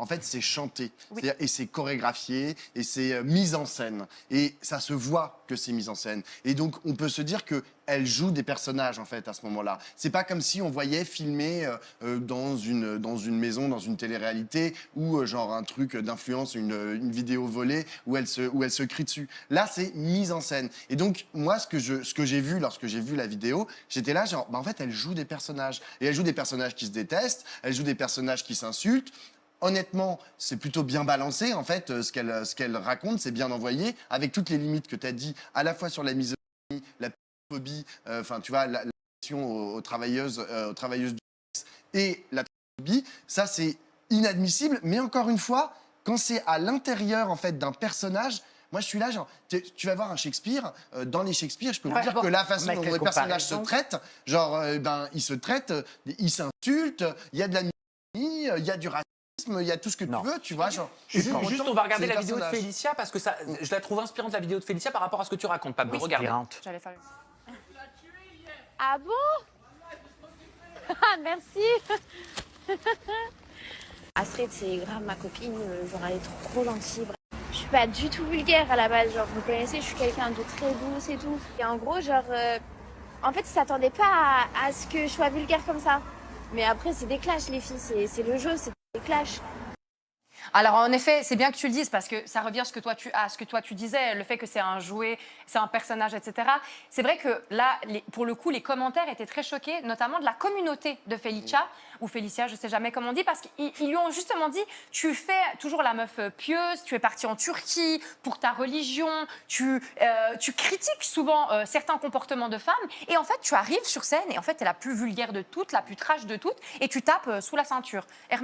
en fait, c'est chanté. Oui. Et c'est chorégraphié, et c'est mis en scène. Et ça se voit que c'est mis en scène. Et donc, on peut se dire que elle joue des personnages, en fait, à ce moment-là. C'est pas comme si on voyait filmer dans une maison, dans une télé-réalité, ou genre un truc d'influence, une vidéo volée, où elle se crie dessus. Là, c'est mise en scène. Et donc, moi, ce que j'ai vu lorsque j'ai vu la vidéo, j'étais là, genre, bah, en fait, elle joue des personnages. Et elle joue des personnages qui se détestent, elle joue des personnages qui s'insultent. Honnêtement, c'est plutôt bien balancé, en fait, ce qu'elle raconte, c'est bien envoyé, avec toutes les limites que tu as dit, à la fois sur la misogynie, la phobie, enfin, tu vois, l'agression aux travailleuses du sexe et la phobie, ça, c'est inadmissible. Mais encore une fois, quand c'est à l'intérieur, en fait, d'un personnage, moi, je suis là, genre, tu vas voir un Shakespeare, dans les Shakespeare, je peux vous dire que la façon dont les personnages se traitent, genre, ils se traitent, ils s'insultent, il y a de la misogynie, il y a du racisme, il y a tout ce que tu veux, tu vois, genre. Juste, on va regarder c'est la les vidéo de personnages. Félicia parce que ça, je la trouve inspirante, la vidéo de Félicia, par rapport à ce que tu racontes, Pablo. Regarde. J'allais faire une... Ah bon? Ah, merci. Astrid, c'est grave ma copine, genre elle est trop gentille. Je suis pas du tout vulgaire à la base, genre vous me connaissez, je suis quelqu'un de très douce et tout. Et en gros, genre, en fait, ils s'attendaient pas à ce que je sois vulgaire comme ça. Mais après, c'est des clashs, les filles, c'est le jeu, c'est des clashs. Alors en effet, c'est bien que tu le dises parce que ça revient à ce que toi tu disais, le fait que c'est un jouet, c'est un personnage, etc. C'est vrai que là, pour le coup, les commentaires étaient très choqués, notamment de la communauté de Felicia, ou Félicia, je ne sais jamais comment on dit, parce qu'ils lui ont justement dit, tu fais toujours la meuf pieuse, tu es partie en Turquie pour ta religion, tu critiques souvent certains comportements de femmes, et en fait tu arrives sur scène, et en fait tu es la plus vulgaire de toutes, la plus trash de toutes, et tu tapes sous la ceinture. Herman